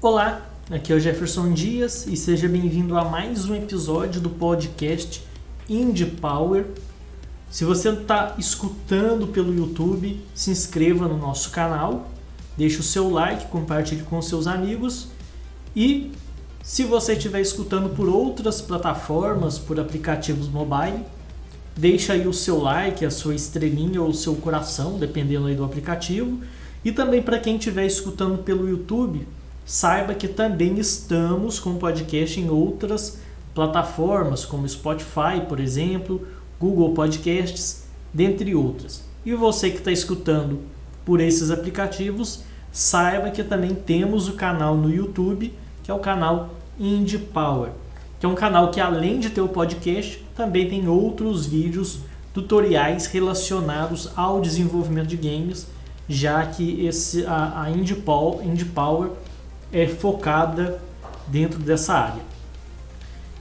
Olá, aqui é o Jefferson Dias e seja bem-vindo a mais um episódio do podcast Indie Power. Se você está escutando pelo YouTube, se inscreva no nosso canal, deixe o seu like, compartilhe com seus amigos e se você estiver escutando por outras plataformas, por aplicativos mobile, deixa aí o seu like, a sua estrelinha ou o seu coração, dependendo aí do aplicativo. E também para quem estiver escutando pelo YouTube, saiba que também estamos com podcast em outras plataformas, como Spotify, por exemplo, Google Podcasts, dentre outras. E você que está escutando por esses aplicativos, saiba que também temos o canal no YouTube, que é o canal Indie Power, que é um canal que, além de ter o podcast, também tem outros vídeos tutoriais relacionados ao desenvolvimento de games, já que a Indie Power é focada dentro dessa área.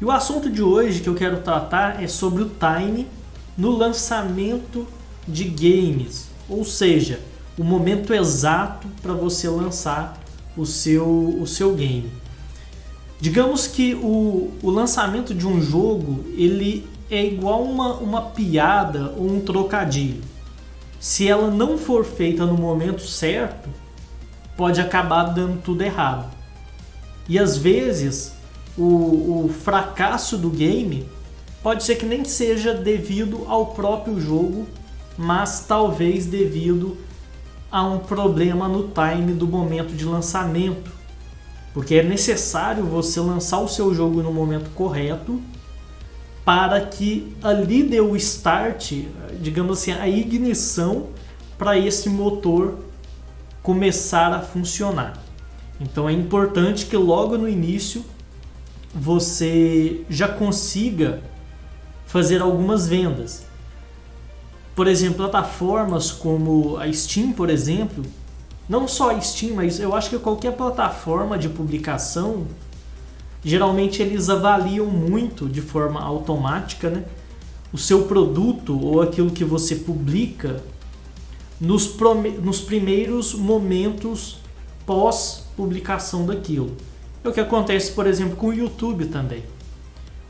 E o assunto de hoje que eu quero tratar é sobre o time no lançamento de games, ou seja, o momento exato para você lançar o seu game. Digamos que o lançamento de um jogo ele é igual uma piada ou um trocadilho. Se ela não for feita no momento certo, pode acabar dando tudo errado. E às vezes o fracasso do game pode ser que nem seja devido ao próprio jogo, mas talvez devido a um problema no time do momento de lançamento. Porque é necessário você lançar o seu jogo no momento correto para que ali dê o start, digamos assim, a ignição para esse motor começar a funcionar. Então é importante que logo no início você já consiga fazer algumas vendas. Por exemplo, plataformas como a Steam, por exemplo, não só a Steam, mas eu acho que qualquer plataforma de publicação, geralmente eles avaliam muito de forma automática, né, o seu produto ou aquilo que você publica nos primeiros momentos pós-publicação daquilo. É o que acontece, por exemplo, com o YouTube também.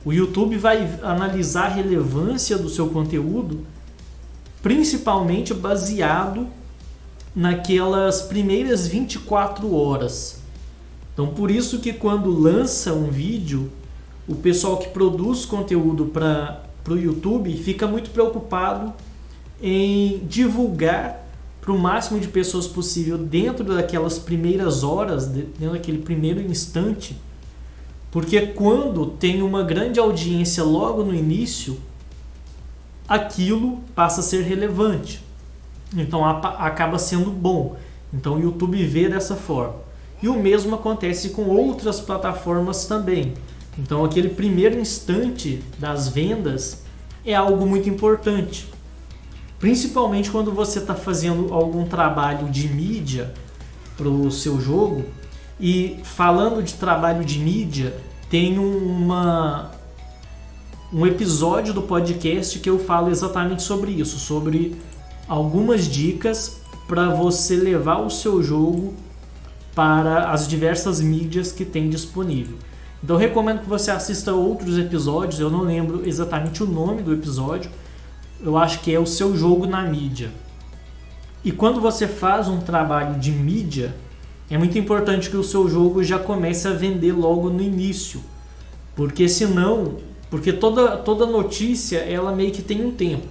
O YouTube vai analisar a relevância do seu conteúdo principalmente baseado naquelas primeiras 24 horas. Então, por isso que quando lança um vídeo, o pessoal que produz conteúdo para o YouTube fica muito preocupado em divulgar para o máximo de pessoas possível dentro daquelas primeiras horas, dentro daquele primeiro instante, porque quando tem uma grande audiência logo no início, aquilo passa a ser relevante. Então acaba sendo bom. Então o YouTube vê dessa forma. E o mesmo acontece com outras plataformas também. Então aquele primeiro instante das vendas é algo muito importante. Principalmente quando você está fazendo algum trabalho de mídia para o seu jogo. E falando de trabalho de mídia, tem um episódio do podcast que eu falo exatamente sobre isso, sobre algumas dicas para você levar o seu jogo para as diversas mídias que tem disponível. Então eu recomendo que você assista outros episódios, eu não lembro exatamente o nome do episódio, eu acho que é o seu jogo na mídia. E quando você faz um trabalho de mídia, é muito importante que o seu jogo já comece a vender logo no início, porque senão, porque toda notícia ela meio que tem um tempo.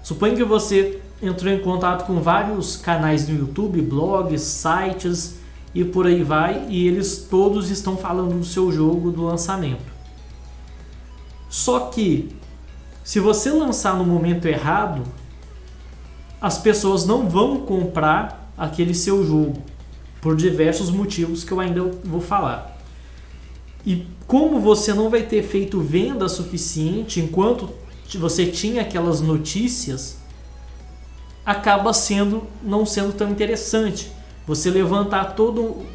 Suponha que você entrou em contato com vários canais no YouTube, blogs, sites e por aí vai, e eles todos estão falando do seu jogo, do lançamento. Só que, se você lançar no momento errado, as pessoas não vão comprar aquele seu jogo, por diversos motivos que eu ainda vou falar. E como você não vai ter feito venda suficiente enquanto você tinha aquelas notícias, acaba não sendo tão interessante. Você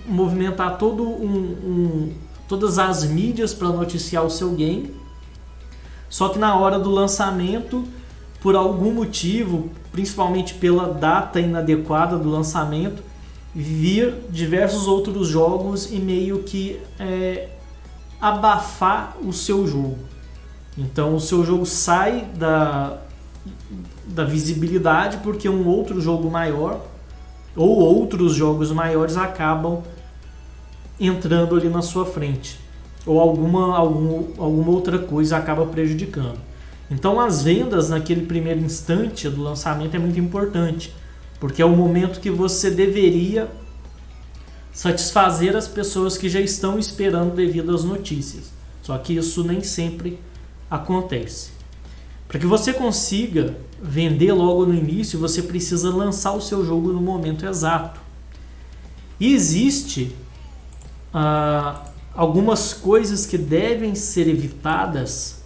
movimentar todas as mídias para noticiar o seu game, só que na hora do lançamento, por algum motivo, principalmente pela data inadequada do lançamento, vir diversos outros jogos e meio que abafar o seu jogo. Então o seu jogo sai da visibilidade porque um outro jogo maior ou outros jogos maiores acabam entrando ali na sua frente, ou alguma outra coisa acaba prejudicando. Então as vendas naquele primeiro instante do lançamento é muito importante, porque é o momento que você deveria satisfazer as pessoas que já estão esperando devido às notícias. Só que isso nem sempre acontece. Para que você consiga vender logo no início, você precisa lançar o seu jogo no momento exato. E existe algumas coisas que devem ser evitadas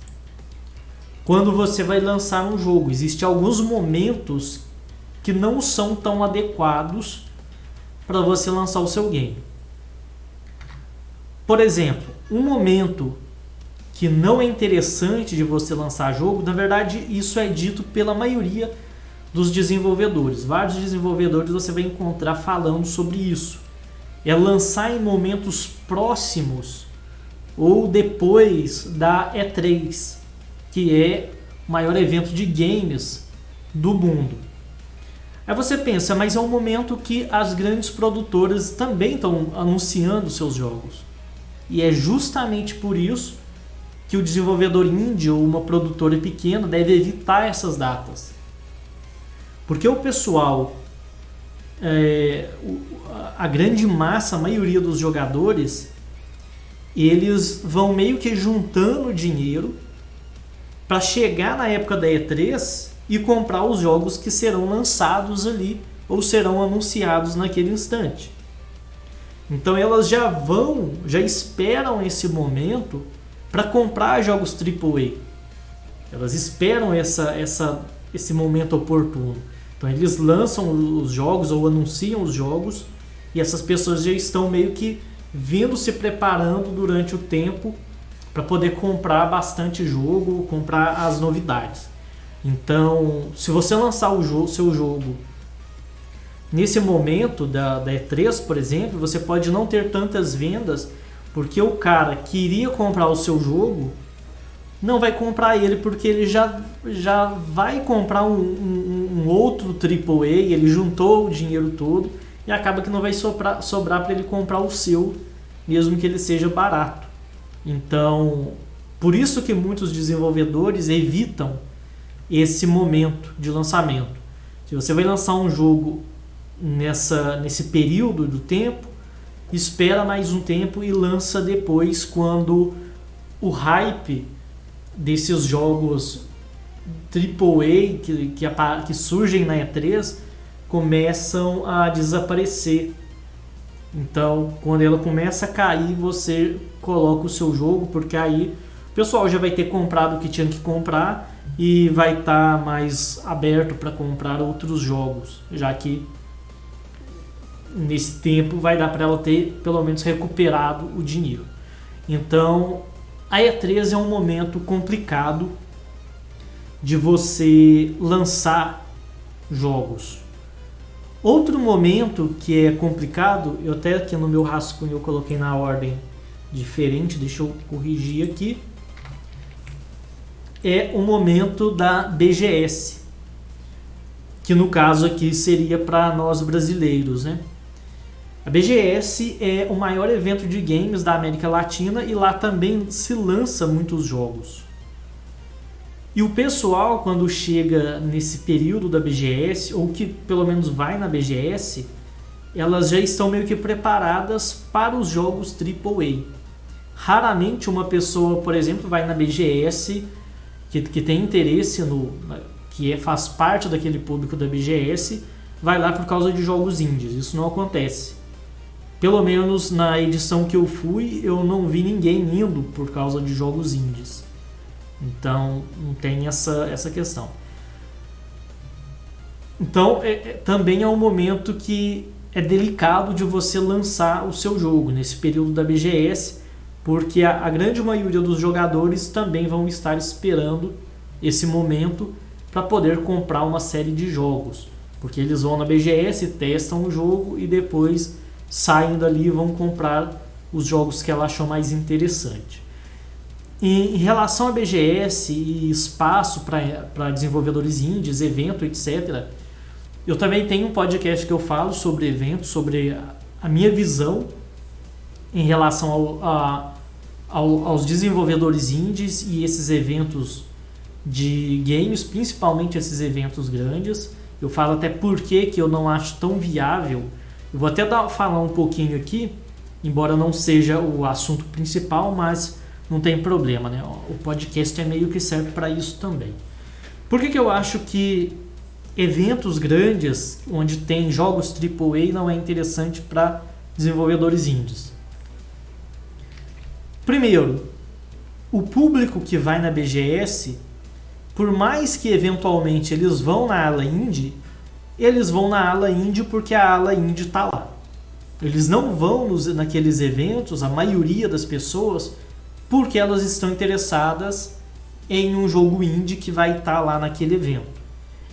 quando você vai lançar um jogo. Existem alguns momentos que não são tão adequados para você lançar o seu game. Por exemplo, um momento que não é interessante de você lançar jogo, na verdade isso é dito pela maioria dos desenvolvedores. Vários desenvolvedores você vai encontrar falando sobre isso. É lançar em momentos próximos ou depois da E3, que é o maior evento de games do mundo. Aí você pensa, mas é um momento que as grandes produtoras também estão anunciando seus jogos. E é justamente por isso que o desenvolvedor indie ou uma produtora pequena deve evitar essas datas. Porque o pessoal, a grande massa, a maioria dos jogadores, eles vão meio que juntando dinheiro para chegar na época da E3 e comprar os jogos que serão lançados ali ou serão anunciados naquele instante. Então elas já esperam esse momento para comprar jogos AAA. Elas esperam esse momento oportuno. Então eles lançam os jogos ou anunciam os jogos e essas pessoas já estão meio que vindo se preparando durante o tempo para poder comprar bastante jogo, comprar as novidades. Então, se você lançar seu jogo nesse momento da E3, por exemplo, você pode não ter tantas vendas, porque o cara que iria comprar o seu jogo não vai comprar ele, porque ele já vai comprar um outro AAA, ele juntou o dinheiro todo e acaba que não vai sobrar para ele comprar o seu, mesmo que ele seja barato. Então, por isso que muitos desenvolvedores evitam esse momento de lançamento. Se você vai lançar um jogo nesse período do tempo, espera mais um tempo e lança depois, quando o hype desses jogos AAA que surgem na E3 começam a desaparecer. Então, quando ela começa a cair, você coloca o seu jogo, porque aí o pessoal já vai ter comprado o que tinha que comprar e vai estar mais aberto para comprar outros jogos, já que nesse tempo vai dar para ela ter pelo menos recuperado o dinheiro. Então a E3 é um momento complicado de você lançar jogos. Outro momento que é complicado, eu até aqui no meu rascunho eu coloquei na ordem diferente, deixa eu corrigir aqui, é o momento da BGS, que no caso aqui seria para nós brasileiros, né? A BGS é o maior evento de games da América Latina e lá também se lança muitos jogos. E o pessoal, quando chega nesse período da BGS, ou que pelo menos vai na BGS, elas já estão meio que preparadas para os jogos AAA. Raramente uma pessoa, por exemplo, vai na BGS que tem interesse faz parte daquele público da BGS, vai lá por causa de jogos indies. Isso não acontece. Pelo menos na edição que eu fui, eu não vi ninguém indo por causa de jogos indies. Então, não tem essa questão. Então, também é um momento que é delicado de você lançar o seu jogo nesse período da BGS, porque a grande maioria dos jogadores também vão estar esperando esse momento para poder comprar uma série de jogos. Porque eles vão na BGS, testam o jogo e depois saem dali e vão comprar os jogos que ela achou mais interessante. Em relação à BGS e espaço para desenvolvedores indies, evento, etc., eu também tenho um podcast que eu falo sobre eventos, sobre a minha visão em relação aos desenvolvedores indies e esses eventos de games, principalmente esses eventos grandes. Eu falo até por que eu não acho tão viável. Eu vou até falar um pouquinho aqui, embora não seja o assunto principal, mas não tem problema, né? O podcast é meio que serve para isso também. Por que eu acho que eventos grandes, onde tem jogos AAA, não é interessante para desenvolvedores indies? Primeiro, o público que vai na BGS, por mais que eventualmente eles vão na ala indie, eles vão na ala indie porque a ala indie está lá. Eles não vão naqueles eventos, a maioria das pessoas, porque elas estão interessadas em um jogo indie que vai estar lá naquele evento.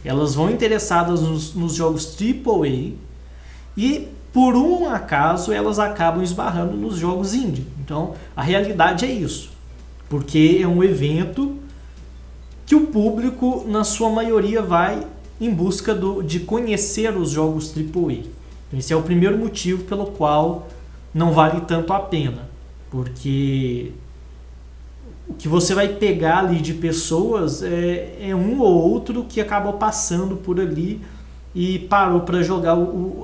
Elas vão interessadas nos jogos AAA e, por um acaso, elas acabam esbarrando nos jogos indie. Então, a realidade é isso. Porque é um evento que o público, na sua maioria, vai em busca de conhecer os jogos AAA. Então, esse é o primeiro motivo pelo qual não vale tanto a pena. Porque o que você vai pegar ali de pessoas é um ou outro que acabou passando por ali e parou para jogar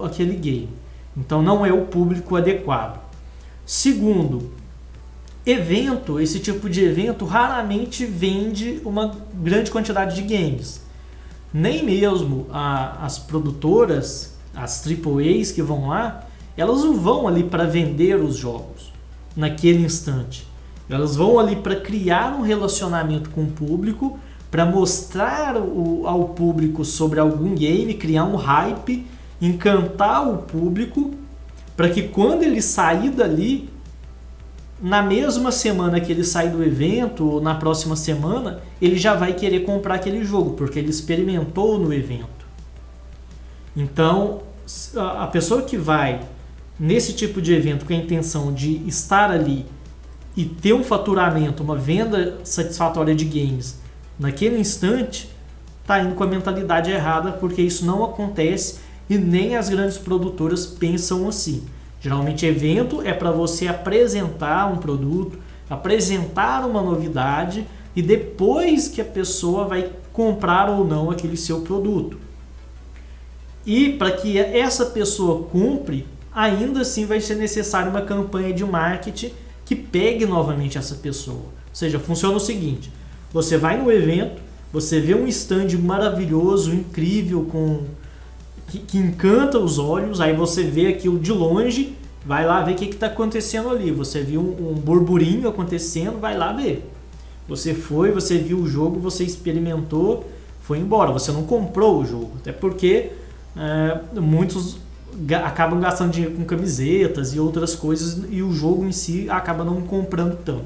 aquele game. Então não é o público adequado. Segundo, esse tipo de evento raramente vende uma grande quantidade de games. Nem mesmo as produtoras, as AAAs que vão lá, elas não vão ali para vender os jogos naquele instante. Elas vão ali para criar um relacionamento com o público, para mostrar ao público sobre algum game, criar um hype, encantar o público, para que quando ele sair dali, na mesma semana que ele sai do evento, ou na próxima semana, ele já vai querer comprar aquele jogo, porque ele experimentou no evento. Então, a pessoa que vai nesse tipo de evento com a intenção de estar ali e ter um faturamento, uma venda satisfatória de games naquele instante, está indo com a mentalidade errada, porque isso não acontece e nem as grandes produtoras pensam assim. Geralmente evento é para você apresentar um produto, apresentar uma novidade e depois que a pessoa vai comprar ou não aquele seu produto. E para que essa pessoa compre, ainda assim vai ser necessário uma campanha de marketing que pegue novamente essa pessoa. Ou seja, funciona o seguinte: você vai no evento, você vê um stand maravilhoso, incrível, que encanta os olhos, aí você vê aquilo de longe, vai lá ver o que está acontecendo ali. Você viu um burburinho acontecendo, vai lá ver. Você foi, você viu o jogo, você experimentou, foi embora. Você não comprou o jogo, até porque muitos acabam gastando dinheiro com camisetas e outras coisas e o jogo em si acaba não comprando tanto.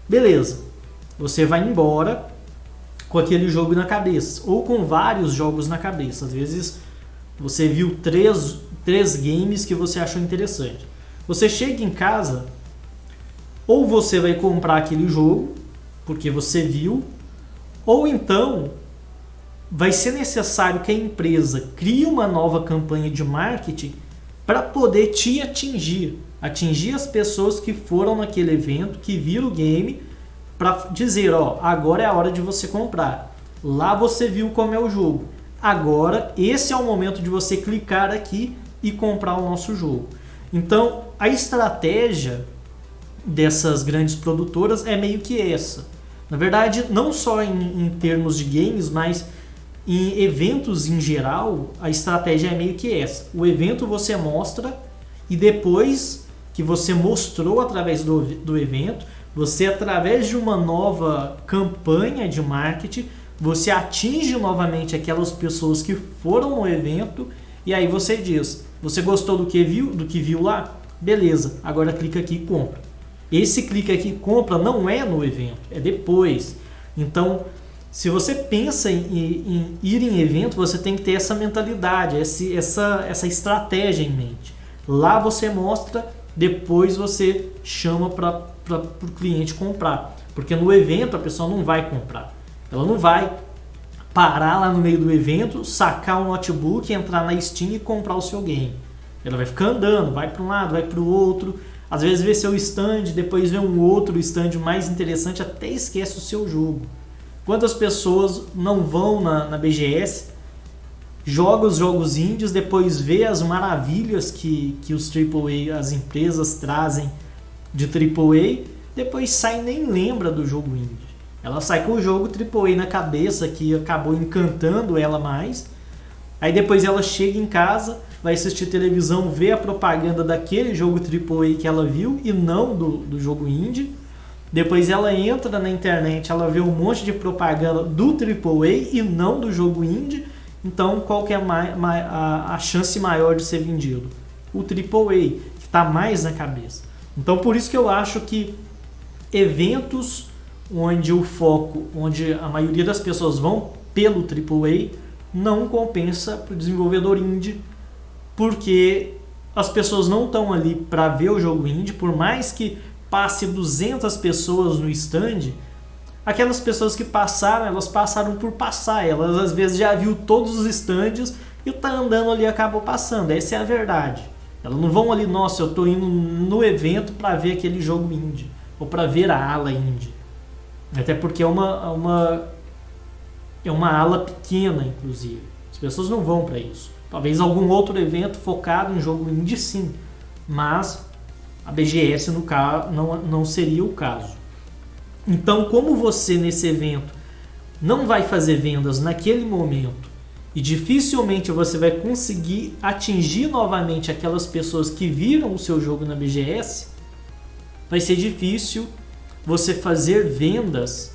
Beleza, você vai embora com aquele jogo na cabeça ou com vários jogos na cabeça. Às vezes você viu três games que você achou interessante. Você chega em casa, ou você vai comprar aquele jogo porque você viu, ou então vai ser necessário que a empresa crie uma nova campanha de marketing para poder te atingir as pessoas que foram naquele evento, que viram o game, para dizer, agora é a hora de você comprar. Lá você viu como é o jogo. Agora, esse é o momento de você clicar aqui e comprar o nosso jogo. Então, a estratégia dessas grandes produtoras é meio que essa. Na verdade, não só em termos de games, mas em eventos em geral, a estratégia é meio que essa. O evento você mostra e depois que você mostrou através do evento, você, através de uma nova campanha de marketing, você atinge novamente aquelas pessoas que foram no evento e aí você diz, você gostou do que viu lá? Beleza, agora clica aqui e compra. Esse clique aqui e compra não é no evento, é depois. Então, se você pensa em ir em evento, você tem que ter essa mentalidade, essa estratégia em mente. Lá você mostra, depois você chama para o cliente comprar. Porque no evento a pessoa não vai comprar. Ela não vai parar lá no meio do evento, sacar o notebook, entrar na Steam e comprar o seu game. Ela vai ficar andando, vai para um lado, vai para o outro. Às vezes vê seu stand, depois vê um outro stand mais interessante, até esquece o seu jogo. Quantas pessoas não vão na BGS, joga os jogos indies, depois vê as maravilhas que os AAA, as empresas trazem de AAA, depois sai e nem lembra do jogo indie. Ela sai com o jogo AAA na cabeça, que acabou encantando ela mais. Aí depois ela chega em casa, vai assistir televisão, vê a propaganda daquele jogo AAA que ela viu e não do jogo indie. Depois ela entra na internet, ela vê um monte de propaganda do AAA e não do jogo indie. Então qual que é a chance maior de ser vendido? O AAA, que está mais na cabeça. Então por isso que eu acho que eventos onde o foco, onde a maioria das pessoas vão pelo AAA, não compensa para o desenvolvedor indie, porque as pessoas não estão ali para ver o jogo indie, por mais que passe 200 pessoas no stand, aquelas pessoas que passaram, elas passaram por passar, elas às vezes já viu todos os stands e tá andando ali e acabou passando, essa é a verdade. Elas não vão ali, nossa, eu tô indo no evento para ver aquele jogo indie, ou para ver a ala indie. Até porque é uma ala pequena, inclusive. As pessoas não vão para isso. Talvez algum outro evento focado em jogo indie, sim. Mas a BGS no caso, não seria o caso. Então, como você nesse evento não vai fazer vendas naquele momento e dificilmente você vai conseguir atingir novamente aquelas pessoas que viram o seu jogo na BGS, vai ser difícil você fazer vendas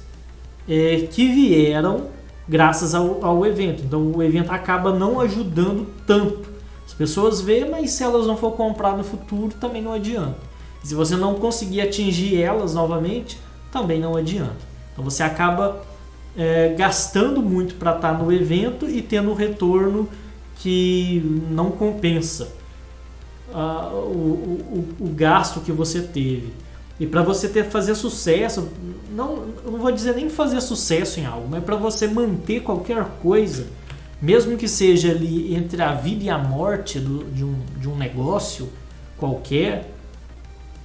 que vieram graças ao evento. Então o evento acaba não ajudando tanto. As pessoas veem, mas se elas não for comprar no futuro, também não adianta. E se você não conseguir atingir elas novamente, também não adianta. Então você acaba gastando muito para estar no evento e tendo um retorno que não compensa o gasto que você teve. E para você fazer sucesso, eu não vou dizer nem fazer sucesso em algo, mas para você manter qualquer coisa, mesmo que seja ali entre a vida e a morte de um negócio qualquer,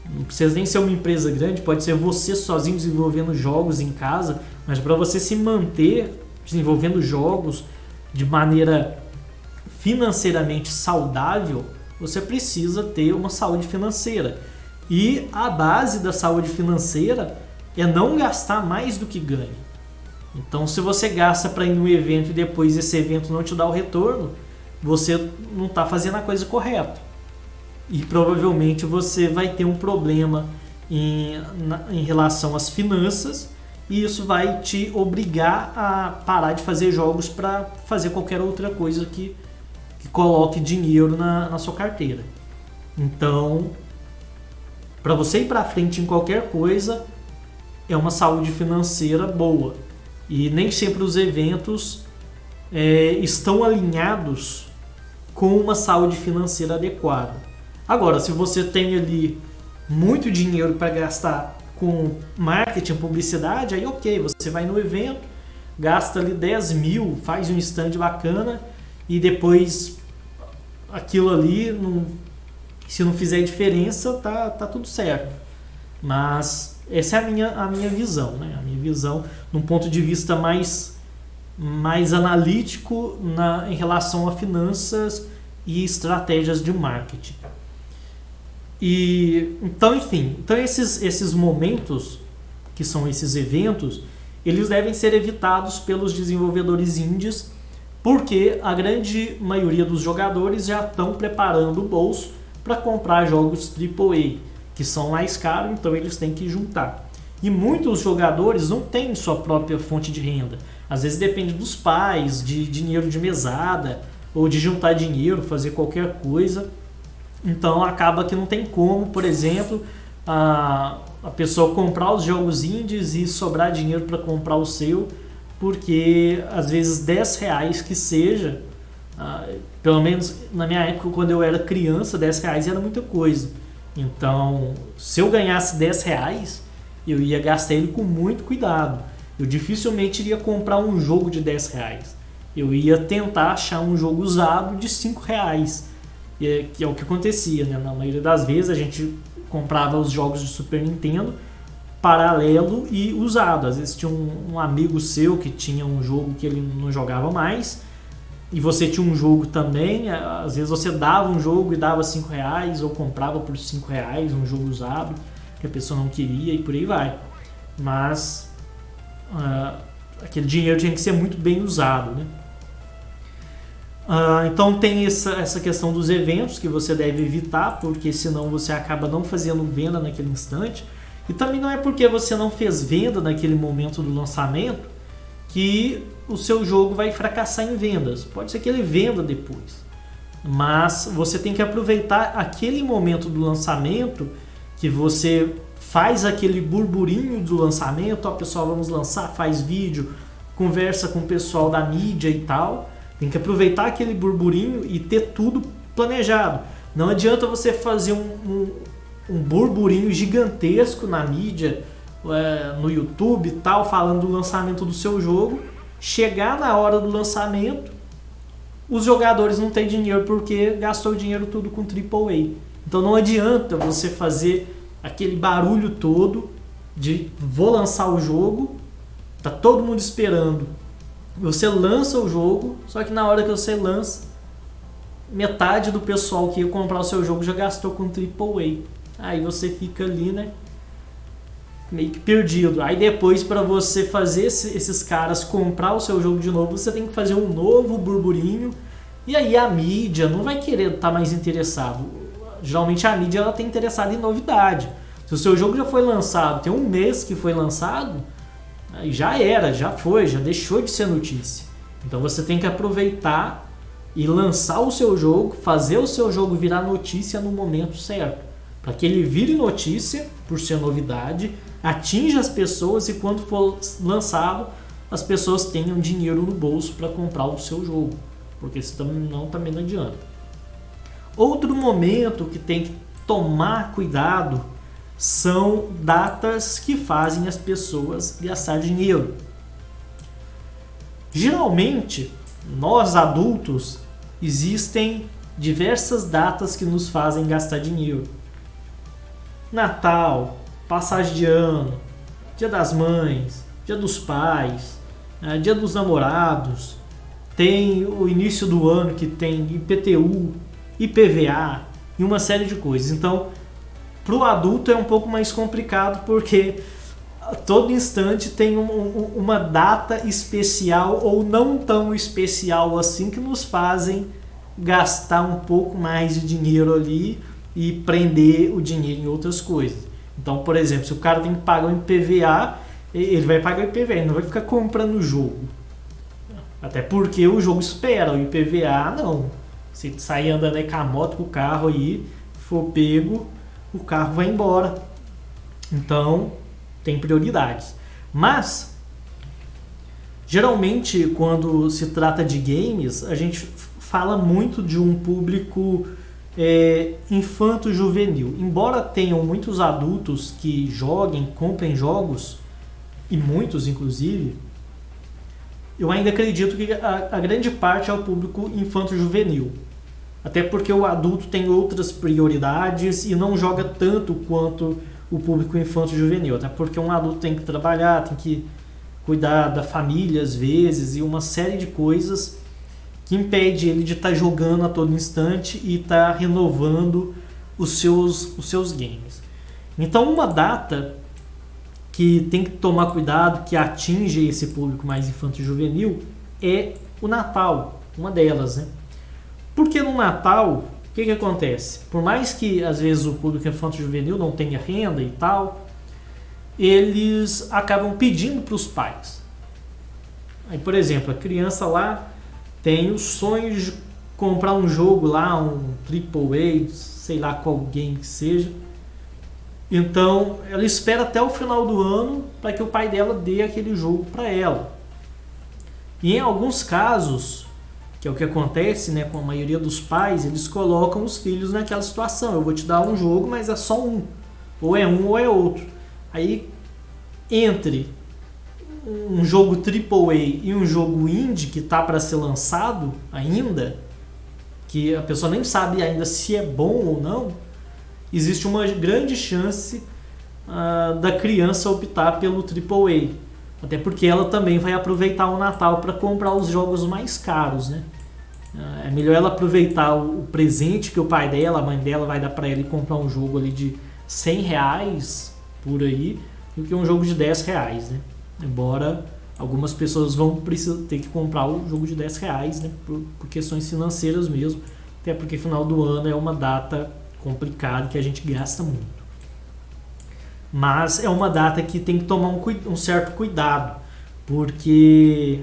não precisa nem ser uma empresa grande, pode ser você sozinho desenvolvendo jogos em casa, mas para você se manter desenvolvendo jogos de maneira financeiramente saudável, você precisa ter uma saúde financeira. E a base da saúde financeira é não gastar mais do que ganha. Então, se você gasta para ir num evento e depois esse evento não te dá o retorno, você não está fazendo a coisa correta. E provavelmente você vai ter um problema em relação às finanças, e isso vai te obrigar a parar de fazer jogos para fazer qualquer outra coisa que coloque dinheiro na sua carteira. Então, para você ir para frente em qualquer coisa, é uma saúde financeira boa. E nem sempre os eventos estão alinhados com uma saúde financeira adequada. Agora, se você tem ali muito dinheiro para gastar com marketing, publicidade, aí ok, você vai no evento, gasta ali 10 mil, faz um stand bacana e depois aquilo ali, se não fizer diferença, tá tudo certo. Mas essa é a minha visão, né? A minha visão num ponto de vista mais analítico em relação a finanças e estratégias de marketing. Então esses momentos, que são esses eventos, eles devem ser evitados pelos desenvolvedores indies, porque a grande maioria dos jogadores já estão preparando o bolso para comprar jogos AAA, que são mais caros, então eles têm que juntar. E muitos jogadores não têm sua própria fonte de renda. Às vezes depende dos pais, de dinheiro de mesada, ou de juntar dinheiro, fazer qualquer coisa. Então acaba que não tem como, por exemplo, a pessoa comprar os jogos indies e sobrar dinheiro para comprar o seu, porque às vezes R$ 10 que seja, pelo menos na minha época, quando eu era criança, R$ 10 era muita coisa. Então, se eu ganhasse R$ 10, eu ia gastar ele com muito cuidado. Eu dificilmente iria comprar um jogo de R$ 10. Eu ia tentar achar um jogo usado de R$ 5, que é o que acontecia, né? Na maioria das vezes a gente comprava os jogos de Super Nintendo paralelo e usado. Às vezes tinha um amigo seu que tinha um jogo que ele não jogava mais e você tinha um jogo também. Às vezes você dava um jogo e dava R$ 5 ou comprava por R$ 5 um jogo usado que a pessoa não queria e por aí vai. Mas aquele dinheiro tinha que ser muito bem usado, né? Então tem essa questão dos eventos que você deve evitar, porque senão você acaba não fazendo venda naquele instante. E também não é porque você não fez venda naquele momento do lançamento que o seu jogo vai fracassar em vendas. Pode ser que ele venda depois, mas você tem que aproveitar aquele momento do lançamento que você faz aquele burburinho do lançamento. Pessoal, vamos lançar, faz vídeo, conversa com o pessoal da mídia e tal. Tem que aproveitar aquele burburinho e ter tudo planejado. Não adianta você fazer um burburinho gigantesco na mídia, no YouTube e tal, falando do lançamento do seu jogo. Chegar na hora do lançamento, os jogadores não têm dinheiro porque gastou o dinheiro tudo com AAA. Então não adianta você fazer aquele barulho todo de vou lançar o jogo, tá todo mundo esperando. Você lança o jogo, só que na hora que você lança, metade do pessoal que ia comprar o seu jogo já gastou com AAA. Aí você fica ali, né, meio que perdido. Aí depois, para você fazer esses caras comprar o seu jogo de novo, você tem que fazer um novo burburinho. E aí a mídia não vai querer estar mais interessado. Geralmente a mídia ela tem interessado em novidade. Se o seu jogo já foi lançado, tem um mês que foi lançado, aí já era, já foi, já deixou de ser notícia. Então você tem que aproveitar e lançar o seu jogo, fazer o seu jogo virar notícia no momento certo, para que ele vire notícia por ser novidade, atinja as pessoas e quando for lançado as pessoas tenham dinheiro no bolso para comprar o seu jogo, porque senão também não adianta. Outro momento que tem que tomar cuidado são datas que fazem as pessoas gastar dinheiro. Geralmente, nós adultos, existem diversas datas que nos fazem gastar dinheiro. Natal, passagem de ano, Dia das Mães, Dia dos Pais, Dia dos Namorados, tem o início do ano que tem IPTU, IPVA e uma série de coisas. Então, para o adulto é um pouco mais complicado porque a todo instante tem uma data especial ou não tão especial assim que nos fazem gastar um pouco mais de dinheiro ali e prender o dinheiro em outras coisas. Então, por exemplo, se o cara tem que pagar o IPVA, ele vai pagar o IPVA, ele não vai ficar comprando o jogo. Até porque o jogo espera, o IPVA não. Se sair andando aí com a moto, com o carro aí, for pego, o carro vai embora. Então, tem prioridades. Mas, geralmente, quando se trata de games, a gente fala muito de um público infanto-juvenil. Embora tenham muitos adultos que joguem, comprem jogos, e muitos, inclusive, eu ainda acredito que a grande parte é o público infanto-juvenil. Até porque o adulto tem outras prioridades e não joga tanto quanto o público infanto-juvenil. Até porque um adulto tem que trabalhar, tem que cuidar da família às vezes e uma série de coisas que impede ele de estar jogando a todo instante e estar renovando os seus games. Então uma data que tem que tomar cuidado, que atinge esse público mais infanto-juvenil, é o Natal, uma delas, né? Porque no Natal, o que acontece? Por mais que às vezes o público infanto-juvenil não tenha renda e tal, eles acabam pedindo para os pais. Aí, por exemplo, a criança lá tem o sonho de comprar um jogo lá, um AAA, sei lá qual game que seja. Então, ela espera até o final do ano para que o pai dela dê aquele jogo para ela. E em alguns casos, que é o que acontece, né, com a maioria dos pais, eles colocam os filhos naquela situação. Eu vou te dar um jogo, mas é só um. Ou é um ou é outro. Aí, entre um jogo AAA e um jogo indie que está para ser lançado ainda, que a pessoa nem sabe ainda se é bom ou não, existe uma grande chance da criança optar pelo AAA. Até porque ela também vai aproveitar o Natal para comprar os jogos mais caros, né? É melhor ela aproveitar o presente que o pai dela, a mãe dela vai dar para ela e comprar um jogo ali de R$100 por aí, do que um jogo de R$10, né? Embora algumas pessoas vão precisar ter que comprar o jogo de R$10, né? Por questões financeiras mesmo, até porque final do ano é uma data complicada que a gente gasta muito. Mas é uma data que tem que tomar um certo cuidado, porque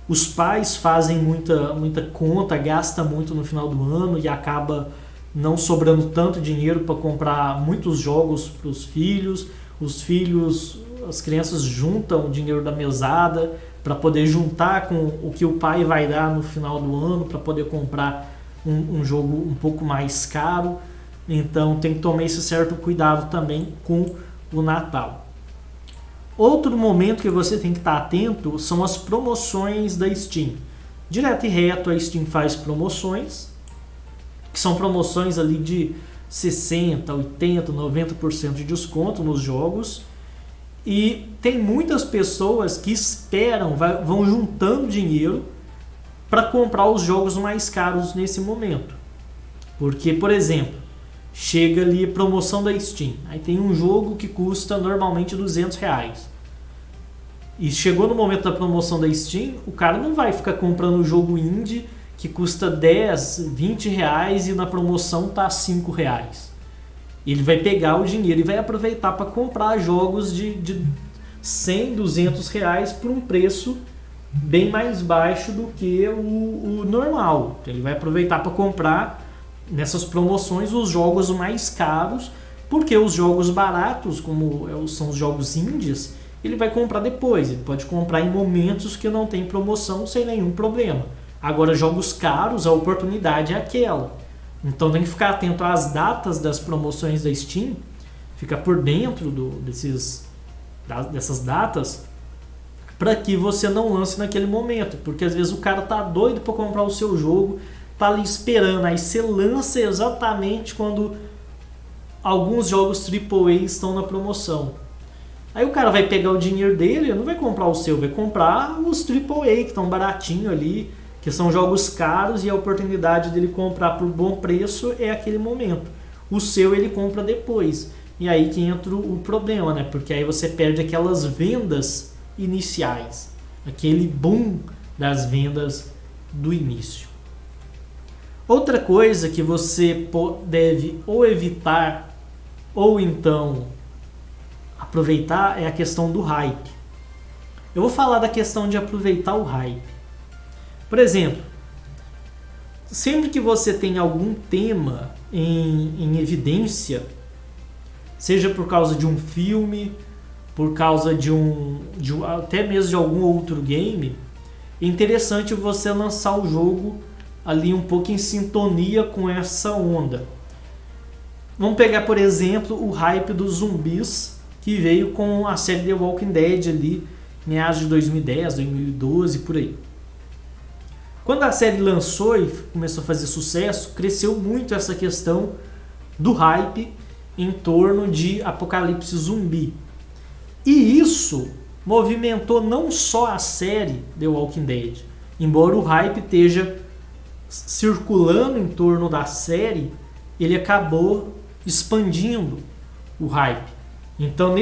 os pais fazem muita conta, gastam muito no final do ano e acaba não sobrando tanto dinheiro para comprar muitos jogos para os filhos. Os filhos, as crianças juntam o dinheiro da mesada para poder juntar com o que o pai vai dar no final do ano para poder comprar um jogo um pouco mais caro. Então tem que tomar esse certo cuidado também com o Natal. Outro momento que você tem que estar atento são as promoções da Steam. Direto e reto a Steam faz promoções, que são promoções ali de 60%, 80%, 90% de desconto nos jogos. E tem muitas pessoas que esperam, vão juntando dinheiro para comprar os jogos mais caros nesse momento. Porque, por exemplo, chega ali a promoção da Steam, aí tem um jogo que custa normalmente R$200. E chegou no momento da promoção da Steam, o cara não vai ficar comprando o jogo indie que custa R$10, R$20 e na promoção tá R$5. Ele vai pegar o dinheiro e vai aproveitar para comprar jogos de R$100, R$200 por um preço bem mais baixo do que o normal. Ele vai aproveitar para comprar nessas promoções os jogos mais caros, porque os jogos baratos, como são os jogos indies, ele vai comprar depois. Ele pode comprar em momentos que não tem promoção sem nenhum problema. Agora, jogos caros, a oportunidade é aquela. Então tem que ficar atento às datas das promoções da Steam, ficar por dentro dessas datas, para que você não lance naquele momento, porque às vezes o cara tá doido para comprar o seu jogo, tá ali esperando, aí você lança exatamente quando alguns jogos AAA estão na promoção. Aí o cara vai pegar o dinheiro dele, não vai comprar o seu, vai comprar os AAA que estão baratinho ali, que são jogos caros, e a oportunidade dele comprar por bom preço é aquele momento. O seu ele compra depois. E aí que entra o problema, né? Porque aí você perde aquelas vendas iniciais, aquele boom das vendas do início. Outra coisa que você deve ou evitar ou então aproveitar é a questão do hype. Eu vou falar da questão de aproveitar o hype. Por exemplo, sempre que você tem algum tema em evidência, seja por causa de um filme, por causa até mesmo de algum outro game, é interessante você lançar o jogo ali um pouco em sintonia com essa onda. Vamos pegar, por exemplo, o hype dos zumbis que veio com a série The Walking Dead ali, meados de 2010, 2012, por aí. Quando a série lançou e começou a fazer sucesso, cresceu muito essa questão do hype em torno de apocalipse zumbi. E isso movimentou não só a série The Walking Dead, embora o hype esteja circulando em torno da série, ele acabou expandindo o hype. Então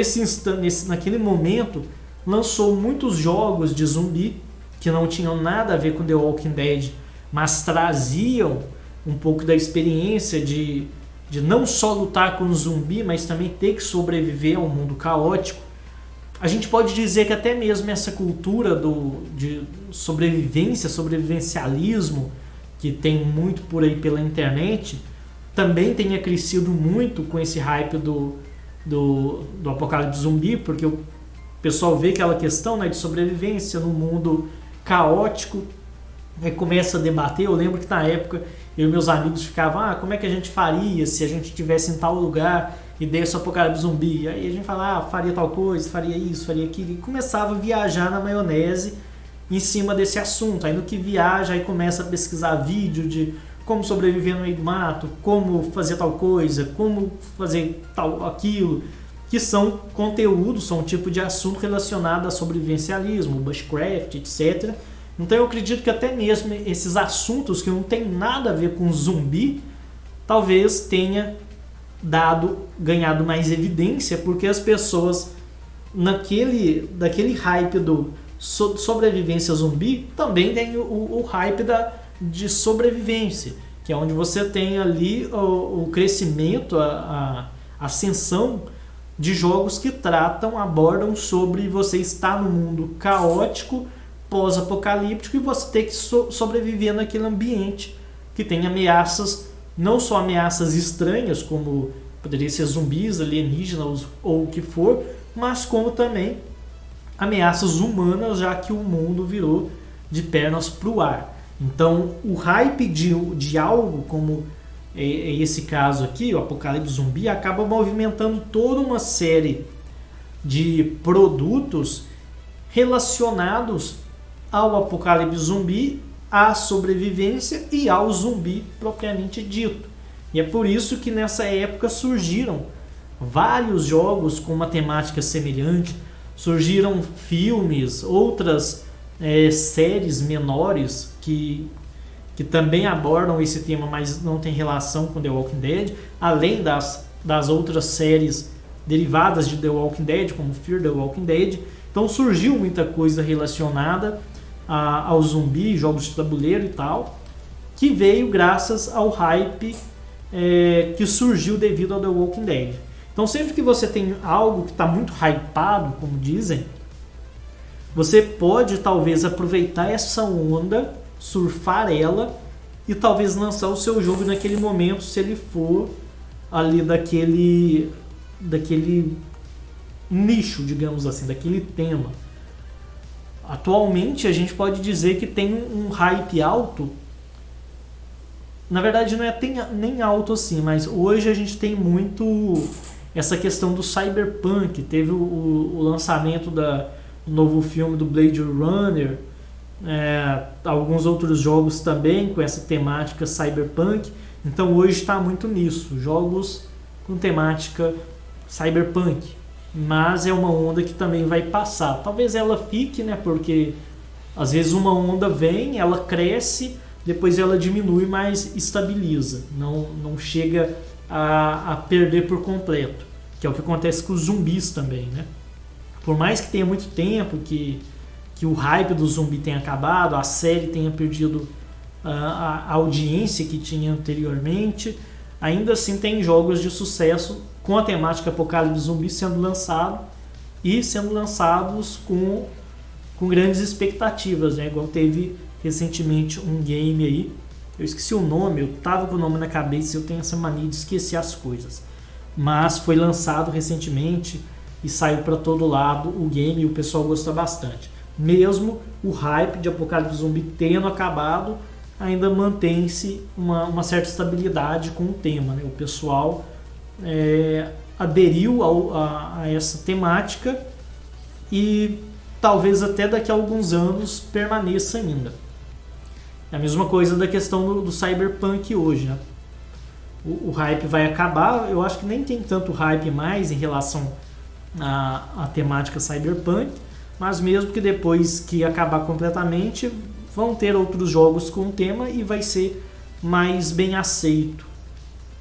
naquele momento lançou muitos jogos de zumbi que não tinham nada a ver com The Walking Dead, mas traziam um pouco da experiência de não só lutar com o zumbi, mas também ter que sobreviver a um mundo caótico. A gente pode dizer que até mesmo essa cultura de sobrevivência, sobrevivencialismo, que tem muito por aí pela internet, também tenha crescido muito com esse hype do apocalipse zumbi, porque o pessoal vê aquela questão, né, de sobrevivência no mundo caótico, aí começa a debater. Eu lembro que na época eu e meus amigos ficavam, como é que a gente faria se a gente estivesse em tal lugar e desse o apocalipse zumbi? Aí a gente falava, faria tal coisa, faria isso, faria aquilo, e começava a viajar na maionese em cima desse assunto. Aí no que viaja, aí começa a pesquisar vídeo de como sobreviver no meio do mato, como fazer tal coisa, como fazer tal aquilo, que são conteúdos, são um tipo de assunto relacionado a sobrevivencialismo, bushcraft, etc. Então eu acredito que até mesmo esses assuntos que não tem nada a ver com zumbi, talvez tenha ganhado mais evidência, porque as pessoas daquele hype do sobrevivência zumbi, também tem o hype de sobrevivência, que é onde você tem ali o crescimento, a ascensão de jogos que abordam sobre você estar no mundo caótico, pós-apocalíptico, e você ter que sobreviver naquele ambiente que tem ameaças, não só ameaças estranhas, como poderia ser zumbis, alienígenas ou o que for, mas como também ameaças humanas, já que o mundo virou de pernas para o ar. Então o hype de algo como esse caso aqui, o apocalipse zumbi, acaba movimentando toda uma série de produtos relacionados ao apocalipse zumbi, à sobrevivência e ao zumbi propriamente dito. E é por isso que nessa época surgiram vários jogos com uma temática semelhante, surgiram filmes, outras séries menores que também abordam esse tema, mas não tem relação com The Walking Dead, além das outras séries derivadas de The Walking Dead, como Fear the Walking Dead. Então surgiu muita coisa relacionada ao zumbi, jogos de tabuleiro e tal, que veio graças ao hype que surgiu devido ao The Walking Dead. Então sempre que você tem algo que está muito hypado, como dizem, você pode talvez aproveitar essa onda, surfar ela e talvez lançar o seu jogo naquele momento, se ele for ali daquele nicho, digamos assim, daquele tema. Atualmente a gente pode dizer que tem um hype alto. Na verdade não é nem alto assim, mas hoje a gente tem muito essa questão do cyberpunk. Teve o lançamento do novo filme do Blade Runner, alguns outros jogos também com essa temática cyberpunk. Então hoje está muito nisso, jogos com temática cyberpunk. Mas é uma onda que também vai passar. Talvez ela fique, né? Porque às vezes uma onda vem, ela cresce, depois ela diminui, mas estabiliza. Não chega a perder por completo, que é o que acontece com os zumbis também, né? Por mais que tenha muito tempo que o hype do zumbi tenha acabado, a série tenha perdido a audiência que tinha anteriormente, ainda assim tem jogos de sucesso com a temática apocalipse zumbi sendo lançado e sendo lançados com grandes expectativas, né? Igual teve recentemente um game aí, eu esqueci o nome, eu tava com o nome na cabeça e eu tenho essa mania de esquecer as coisas, mas foi lançado recentemente e saiu para todo lado o game e o pessoal gosta bastante. Mesmo o hype de apocalipse zumbi tendo acabado, ainda mantém-se uma certa estabilidade com o tema, né? O pessoal aderiu a essa temática e talvez até daqui a alguns anos permaneça ainda. É a mesma coisa da questão do cyberpunk hoje, né? O hype vai acabar, eu acho que nem tem tanto hype mais em relação à temática cyberpunk, mas mesmo que depois que acabar completamente, vão ter outros jogos com o tema e vai ser mais bem aceito,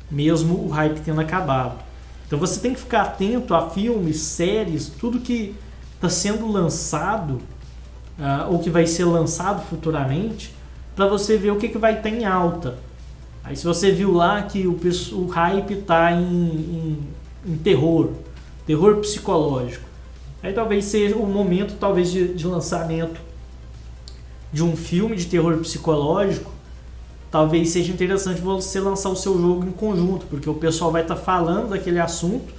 mesmo o hype tendo acabado. Então você tem que ficar atento a filmes, séries, tudo que está sendo lançado ou que vai ser lançado futuramente, para você ver o que vai estar em alta. Aí se você viu lá que o hype está em terror psicológico, aí talvez seja o momento talvez de lançamento de um filme de terror psicológico. Talvez seja interessante você lançar o seu jogo em conjunto, porque o pessoal vai estar falando daquele assunto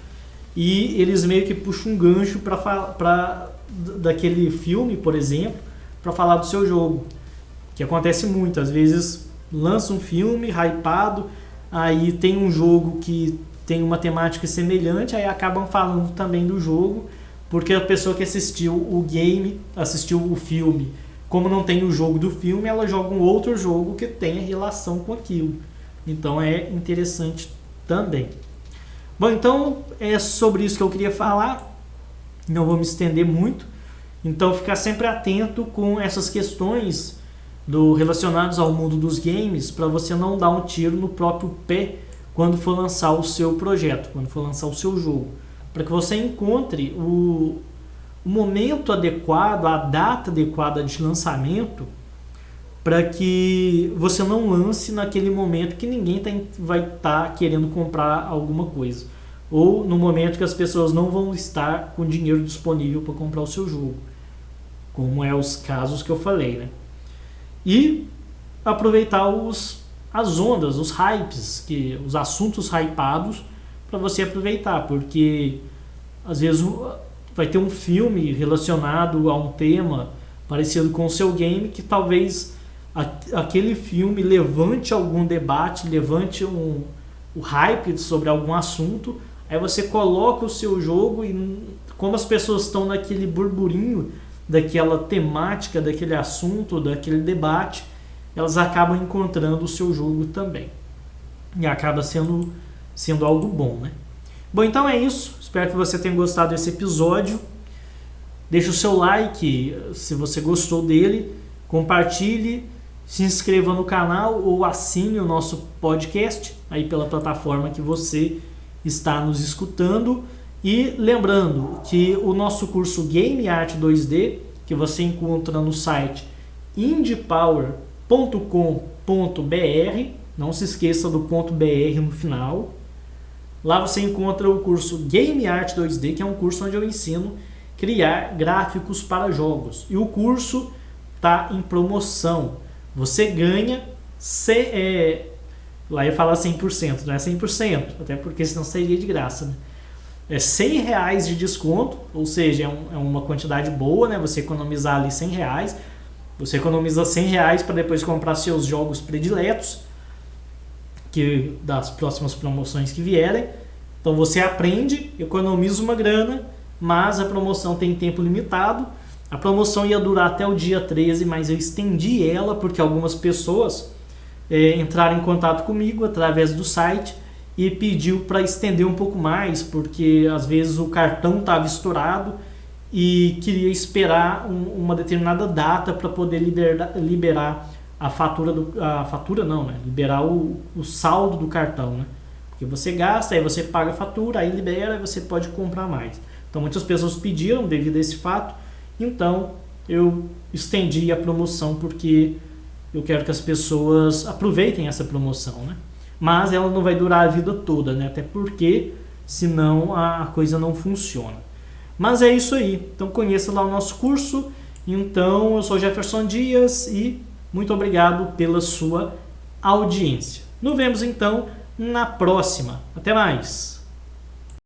e eles meio que puxam um gancho daquele filme, por exemplo, para falar do seu jogo, que acontece muito. Às vezes lança um filme hypado, aí tem um jogo que tem uma temática semelhante, aí acabam falando também do jogo, porque a pessoa que assistiu o game, assistiu o filme, como não tem o jogo do filme, ela joga um outro jogo que tenha relação com aquilo. Então é interessante também. Bom, então é sobre isso que eu queria falar. Não vou me estender muito. Então ficar sempre atento com essas questões relacionadas ao mundo dos games, para você não dar um tiro no próprio pé quando for lançar o seu projeto, quando for lançar o seu jogo. Para que você encontre o momento adequado, a data adequada de lançamento, para que você não lance naquele momento que ninguém vai estar querendo comprar alguma coisa, ou no momento que as pessoas não vão estar com dinheiro disponível para comprar o seu jogo, como é os casos que eu falei, né? E aproveitar as ondas, os hypes, os assuntos hypados, para você aproveitar, porque às vezes vai ter um filme relacionado a um tema parecido com o seu game, que talvez aquele filme levante algum debate, levante o hype sobre algum assunto. Aí você coloca o seu jogo e, como as pessoas estão naquele burburinho daquela temática, daquele assunto, daquele debate, elas acabam encontrando o seu jogo também. E acaba sendo algo bom, né? Bom, então é isso. Espero que você tenha gostado desse episódio. Deixe o seu like se você gostou dele. Compartilhe. Se inscreva no canal ou assine o nosso podcast aí pela plataforma que você está nos escutando. E lembrando que o nosso curso Game Art 2D, que você encontra no site indiepower.com.br, não se esqueça do .br no final. Lá você encontra o curso Game Art 2D, que é um curso onde eu ensino a criar gráficos para jogos. E o curso está em promoção. Você ganha, lá eu falo 100%, não é 100%, até porque senão seria de graça, né? É R$100 de desconto, ou seja, é uma quantidade boa, né? Você economizar ali R$100, você economiza R$100 para depois comprar seus jogos prediletos, das próximas promoções que vierem. Então você aprende, economiza uma grana, mas a promoção tem tempo limitado. A promoção ia durar até o dia 13, mas eu estendi ela porque algumas pessoas entraram em contato comigo através do site e pediu para estender um pouco mais, porque às vezes o cartão estava estourado e queria esperar uma determinada data para poder liberar a fatura liberar o saldo do cartão, né? Porque você gasta, aí você paga a fatura, aí libera e você pode comprar mais. Então muitas pessoas pediram devido a esse fato, então eu estendi a promoção porque eu quero que as pessoas aproveitem essa promoção, né? Mas ela não vai durar a vida toda, né? Até porque senão a coisa não funciona. Mas é isso aí. Então conheça lá o nosso curso. Então eu sou Jefferson Dias e muito obrigado pela sua audiência. Nos vemos então na próxima. Até mais!